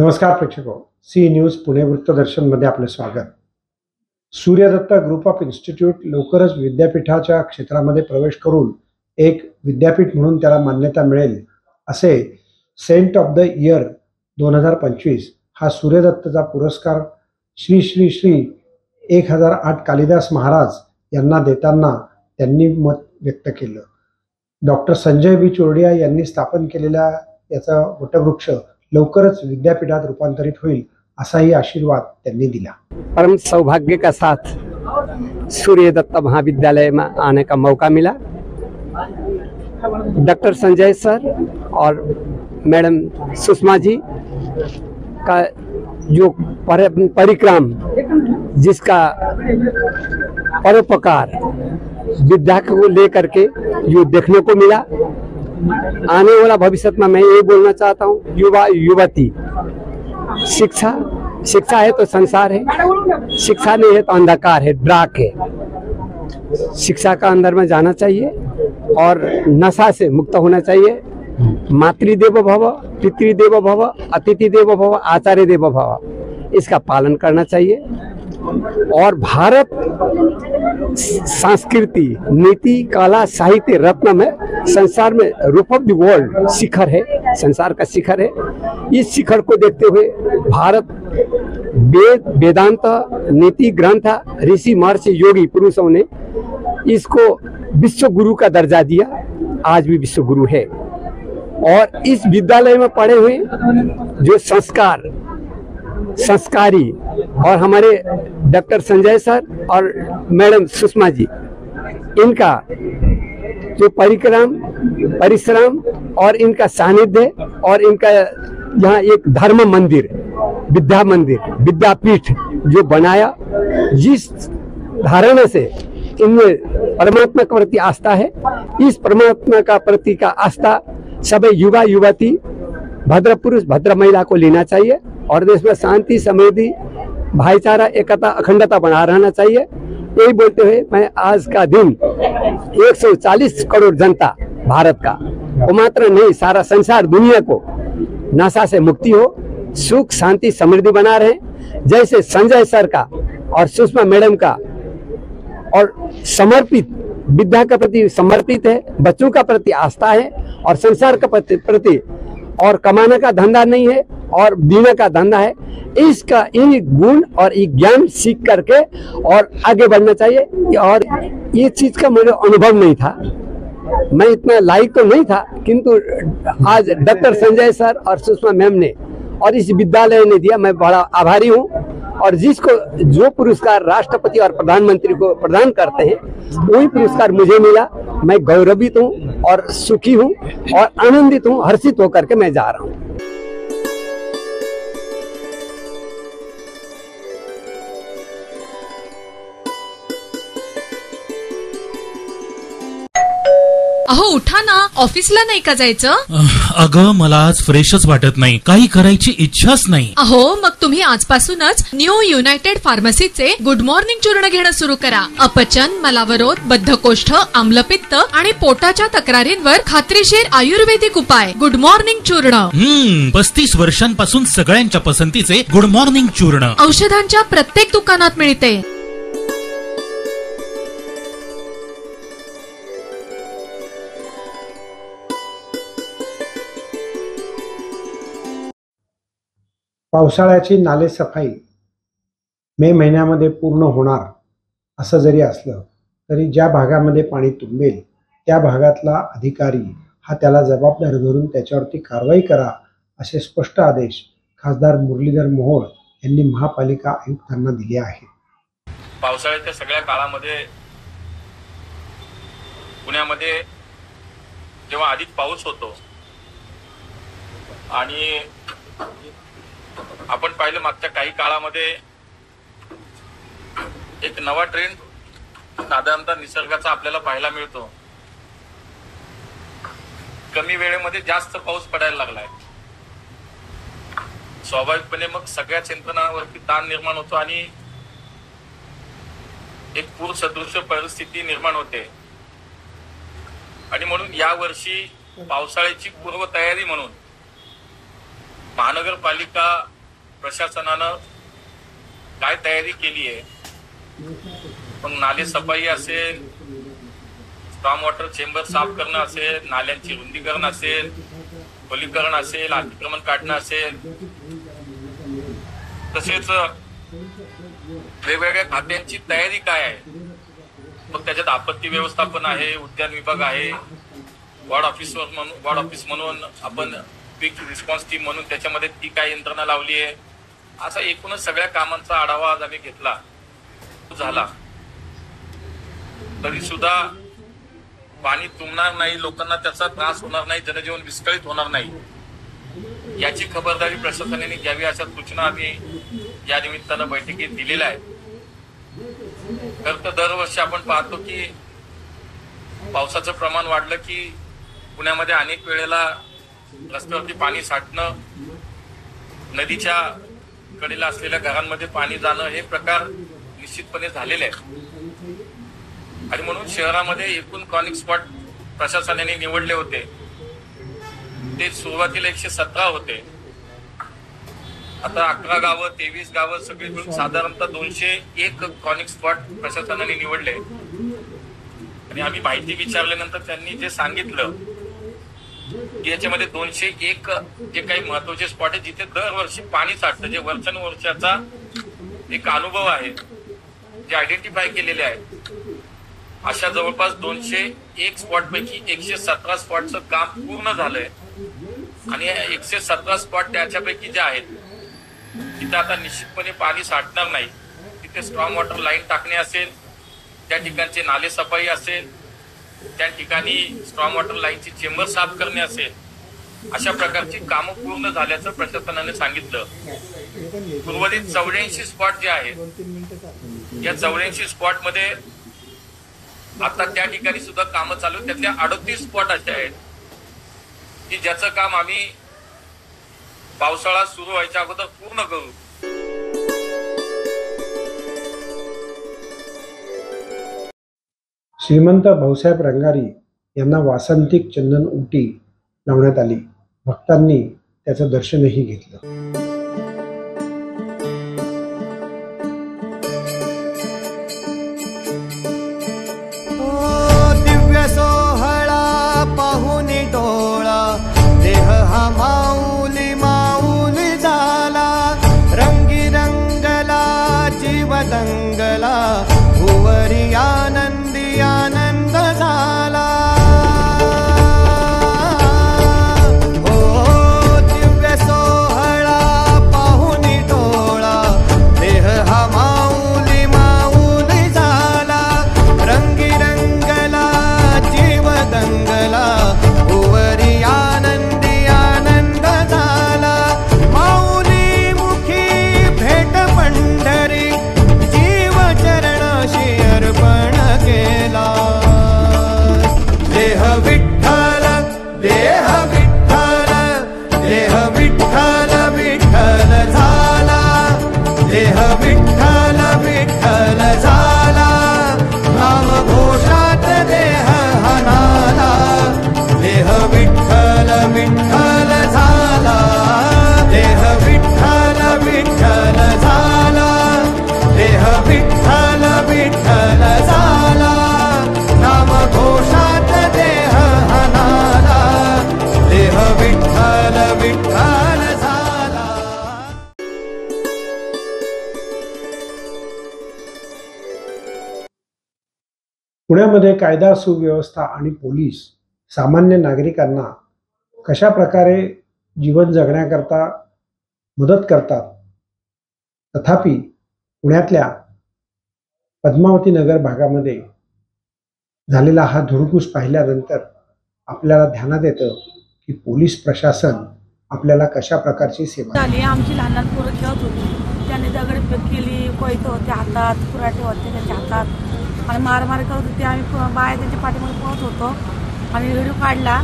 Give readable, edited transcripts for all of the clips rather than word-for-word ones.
नमस्कार प्रेक्षको, C news Pune वृत्तदर्शन मध्ये आपले स्वागत। सूर्यदत्त ग्रुप ऑफ इन्स्टिट्यूट लवकरच विद्यापीठाच्या क्षेत्रामध्ये प्रवेश करून एक विद्यापीठ म्हणून त्याला मान्यता मिळेल असे सेंट ऑफ द इयर 2025 हा सूर्यदत्तचा पुरस्कार श्री श्री श्री 1008 कालिदास महाराज यांना देताना त्यांनी मत व्यक्त केलं। डॉक्टर संजय बी चोरडिया यांनी स्थापन केलेला याचा वटवृक्ष लवकरच विद्यापीठात रूपांतरित होईल असाही आशीर्वाद त्यांनी दिला। परम सौभाग्य का साथ सूर्यदत्त महाविद्यालय में आने का मौका मिला। डॉक्टर संजय सर और मैडम सुषमा जी का जो परिक्रम, जिसका परोपकार विद्या को लेकर के जो देखने को मिला, आने वाला भविष्य में मैं ये बोलना चाहता हूँ, युवा युवती, शिक्षा है तो संसार है, शिक्षा नहीं है तो अंधकार है, ड्राक है। शिक्षा का अंदर में जाना चाहिए और नशा से मुक्त होना चाहिए। मातृदेवो भव, पितृदेवो भव, अतिथि देवो भव, आचार्य देवो भव, इसका पालन करना चाहिए। और भारत संस्कृति, नीति, कला, साहित्य रत्न में संसार में रूप ऑफ द वर्ल्ड शिखर है, संसार का शिखर है। इस शिखर को देखते हुए भारत वेद, वेदांत, नीति ग्रंथ, ऋषि महर्षि योगी पुरुषों ने इसको विश्व गुरु का दर्जा दिया, आज भी विश्व गुरु है। और इस विद्यालय में पढ़े हुए जो संस्कारी और हमारे डॉक्टर संजय सर और मैडम सुषमा जी, इनका जो परिश्रम और इनका सानिध्य और इनका यहाँ एक धर्म मंदिर, विद्या मंदिर, विद्यापीठ जो बनाया, जिस धारणा से इनमें परमात्मा के प्रति आस्था है, इस परमात्मा का प्रति का आस्था सभी युवा युवती, भद्र पुरुष, भद्र महिला को लेना चाहिए और देश में शांति, समृद्धि, भाईचारा, एकता, अखंडता बना रहना चाहिए। यही बोलते हुए मैं आज का दिन 140 करोड़ जनता भारत का, वो मात्र नहीं, सारा संसार, दुनिया को नशा से मुक्ति हो, सुख शांति समृद्धि बना रहे। जैसे संजय सर का और सुषमा मैडम का और समर्पित, विद्या के प्रति समर्पित है, बच्चों का प्रति आस्था है और संसार का प्रति, और कमाने का धंधा नहीं है और देने का धंधा है। इसका इन गुण और ये ज्ञान सीख करके और आगे बढ़ना चाहिए। और ये चीज का मुझे अनुभव नहीं था, मैं इतना लायक तो नहीं था, किंतु आज डॉक्टर संजय सर और सुषमा मैम ने और इस विद्यालय ने दिया, मैं बड़ा आभारी हूँ। और जिसको जो पुरस्कार राष्ट्रपति और प्रधानमंत्री को प्रदान करते हैं, वही पुरस्कार मुझे मिला। मैं गौरवित हूँ और सुखी हूँ और आनंदित हूँ, हर्षित होकर के मैं जा रहा हूँ। अहो उठा ना, ऑफिसला नाही का जायचं? अगं मला आज फ्रेशच वाटत नाही, काही करायची इच्छाच नाही। अहो मग तुम्ही आजपासूनच न्यू युनायटेड फार्मसीचे गुड मॉर्निंग चूर्ण घेणं सुरू करा। अपचन, मलावरोध, बद्धकोष्ठ, आम्लपित्त आणि पोटाच्या तक्रारींवर खात्रीशीर आयुर्वेदिक उपाय, गुड मॉर्निंग चूर्ण। 35 वर्षांपासून सगळ्यांच्या पसंतीचे गुड मॉर्निंग चूर्ण औषधांच्या प्रत्येक दुकानात मिळते। पावसाळ्याची नालेसफाई मे महिन्यामध्ये पूर्ण होणार असं जरी असलं तरी ज्या भागामध्ये पाणी तुंबेल त्या भागातला अधिकारी हा त्याला जबाबदार धरून त्याच्यावरती कारवाई करा असे स्पष्ट आदेश खासदार मुरलीधर मोहोळ यांनी महापालिका आयुक्तांना दिले आहेत। पावसाळ्याच्या सगळ्या काळामध्ये पुण्यामध्ये जेव्हा अधिक पाऊस होतो आणि आपण पाहिलं मागच्या काही काळामध्ये एक नवा ट्रेंड साधारणतः निसर्गाचा आपल्याला पाहायला मिळतो। कमी वेळेमध्ये जास्त पाऊस पडायला लागलाय। स्वाभाविकपणे मग सगळ्या यंत्रणांवरती ताण निर्माण होतो आणि एक पूर सदृश परिस्थिती निर्माण होते। आणि म्हणून या वर्षी पावसाळ्याची पूर्वतयारी म्हणून महानगरपालिका प्रशासनानं काय तयारी केली आहे, मग नाले सफाई असेल, स्टॉर्म वॉटर चेंबर साफ करणं असेल, नाल्यांची रुंदीकरण असेल, खोलीकरण असेल, अतिक्रमण काढणं असेल, तसेच वेगवेगळ्या खात्यांची तयारी काय आहे, मग त्याच्यात आपत्ती व्यवस्थापन आहे, उद्यान विभाग आहे, वॉर्ड ऑफिस म्हणून आपण क्विक रिस्पॉन्स टीम म्हणून त्याच्यामध्ये ती काय यंत्रणा लावली आहे, असा एकूणच सगळ्या कामांचा आढावा आज आम्ही घेतला झाला. तरी सुद्धा पाणी तुंबणार नाही, लोकांना त्याचा त्रास होणार नाही, जनजीवन विस्कळीत होणार नाही, याची खबरदारी प्रशासनाने घ्यावी अशा सूचना आम्ही या निमित्तानं बैठकीत दिलेल्या आहेत. तर दरवर्षी आपण पाहतो की पावसाचं प्रमाण वाढलं की पुण्यामध्ये अनेक वेळेला रस्त्यावरती पाणी साठणं, नदीच्या कडेला असलेल्या घरांमध्ये पाणी जाणं हे प्रकार निश्चितपणे झालेले आहेत. आणि म्हणून शहरामध्ये एकूण क्रॉनिक स्पॉट प्रशासनाने निवडले होते ते सुरुवातीला 117 होते. आता 11 गावं 23 गावं सगळी मिळून साधारणतः 201 क्रॉनिक स्पॉट प्रशासनाने निवडले. आणि आम्ही माहिती विचारल्यानंतर त्यांनी जे सांगितलं की याच्यामध्ये 201 जे काही महत्वाचे स्पॉट आहे जिथे दरवर्षी पाणी साठतं, जे वर्षानुवर्षाचा एक अनुभव आहे, जे आयडेंटिफाय केलेले आहेत, अशा जवळपास 201 स्पॉट पैकी 117 स्पॉटचं काम पूर्ण झालंय. आणि 117 स्पॉट त्याच्यापैकी जे आहेत तिथे आता निश्चितपणे पाणी साठणार नाही. तिथे स्ट्रॉंग वॉटर लाईन टाकणे असेल, त्या ठिकाणचे नाले सफाई असेल, त्या ठिकाणी स्ट्रॉंग वॉटर लाईनची चेंबर साफ करणे असेल, अशा प्रकारची कामं पूर्ण झाल्याचं प्रशासनाने सांगितलं. उर्वरित 84 स्पॉट जे आहेत, या 84 स्पॉट मध्ये आता त्या ठिकाणी सुद्धा कामं चालू आहेत. त्यातल्या 38 स्पॉट असे आहेत की ज्याचं काम आम्ही पावसाळा सुरू व्हायच्या अगोदर पूर्ण करू. श्रीमंत भाऊसाहेब रंगारी यांना वासंतिक चंदन उटी लावण्यात आली. भक्तांनी त्याचं दर्शनही घेतलं. दिव्य सोहळा पाहुनी डोळा, देह हा माऊली माऊली झाला, रंगी रंगला जीव दंगला, भुवरी आनंदी आनंद झाला. दिव्य सोहळा पाहुनी डोळा, देह हा माऊली माऊली झाला, रंगी रंगला जीव दंगला, भुवरी आनंदी आनंद झाला. माऊली मुखी भेट पंढरी, जीव चरणाशी अर्पण केला. देह विठ्ठल देह विठ्ठल देह विठ्ठल विठ्ठल झाला, देह विठ्ठल विठ्ठल झाला, नाम घोषात देह हनाला. देह विठ्ठल विठ्ठल झाला, देह विठ्ठल विठ्ठल झाला, देह विठ्ठल विठ्ठल झाला, नाम घोषात देह हनाला. देह विठ्ठल विठ्ठल झाला. पुण्यामध्ये कायदा सुव्यवस्था आणि पोलीस सामान्य नागरिकांना कशा प्रकारे जीवन जगण्याकरता मदत करतात, तथापि पुण्यातल्या पद्मावती नगर भागामध्ये झालेला हा धुडगूस पाहिल्यानंतर आपल्याला ध्यानात येतं की पोलीस प्रशासन आपल्याला कशा प्रकारची सेवा झाली. आमची लहान लहान पोरं खेळत होती, त्याने दगडफेक केली, कोयते होते हातात, कुऱ्हाटे होते त्याच्या हातात आणि मारमार करत होते. आम्ही बाया त्यांच्या पाठीमध्ये पोहत होतो आणि व्हिडिओ काढला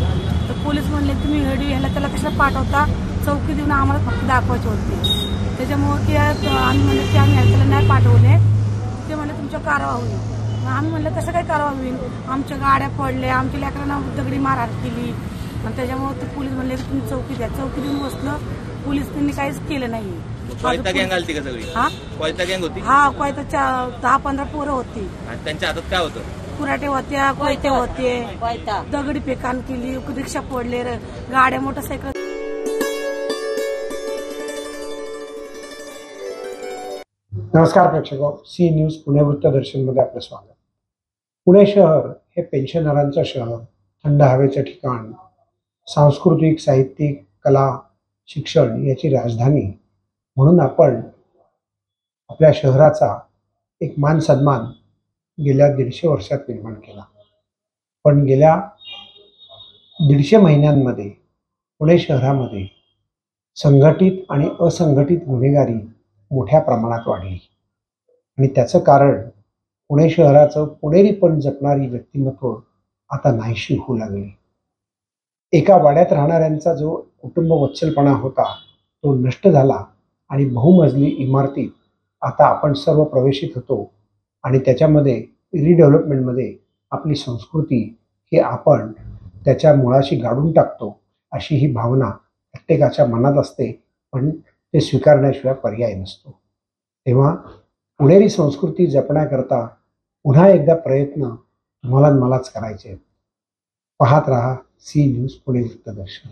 तर पोलीस म्हणले तुम्ही व्हिडिओ ह्याला त्याला कशाला पाठवता, चौकी देऊन आम्हाला फक्त दाखवायचे होते. त्याच्यामुळे ते आम्ही म्हणलं की आम्ही ह्याला नाही पाठवले. ते म्हणले तुमच्या कारवा होईल. आम्ही म्हणलं कसं काय कारवा होईल, आमच्या गाड्या पडल्या, आमच्या लेकरांना दगडी मारहाण केली, आणि त्याच्यामुळे ते पोलीस म्हणले की तुम्ही चौकीत द्या. चौकीत येऊन बसलं, पोलीस त्यांनी काहीच केलं नाही. कोयता गँग आलती का सगळी? हा कोयता गँग होती? हा, कोयता 10-15 पोरं होती. आणि त्यांच्या हातात काय होतं? कुराटे होत्या, कोयते होते, दगडी फेकान केली, रिक्षा फोडले, गाड्या मोटरसायकल. नमस्कार प्रेक्षको, सी न्यूज पुणे वृत्तदर्शनमध्ये आपलं स्वागत. पुणे शहर हे पेन्शनरांचं शहर, थंड हवेचं ठिकाण, सांस्कृतिक, साहित्यिक, कला, शिक्षण याची राजधानी म्हणून आपण आपल्या शहराचा एक मान सन्मान गेल्या 150 वर्षात निर्माण केला. पण गेल्या 150 महिन्यांमध्ये पुणे शहरामध्ये संघटित आणि असंघटित गुन्हेगारी मोठ्या प्रमाणात वाढली आणि त्याचं कारण पुणे शहराचं पुणेरीपण जपणारी व्यक्तिमत्व आता नाहीशी होऊ लागली. एका वाड्यात राहणाऱ्यांचा जो कुटुंब वत्सलपणा होता तो नष्ट झाला आणि बहुमजली इमारतीत आता आपण सर्व प्रवेशित होतो आणि त्याच्यामध्ये रिडेव्हलपमेंटमध्ये आपली संस्कृती ही आपण त्याच्या मुळाशी गाडून टाकतो अशी ही भावना प्रत्येकाच्या मनात असते, पण ते स्वीकारण्याशिवाय पर्याय नसतो. तेव्हा पुणेरी संस्कृती जपण्याकरता पुन्हा एकदा प्रयत्न तुम्हाला मलाच करायचे आहेत. पाहत रहा सी न्यूज पुणे वृत्तदर्शन.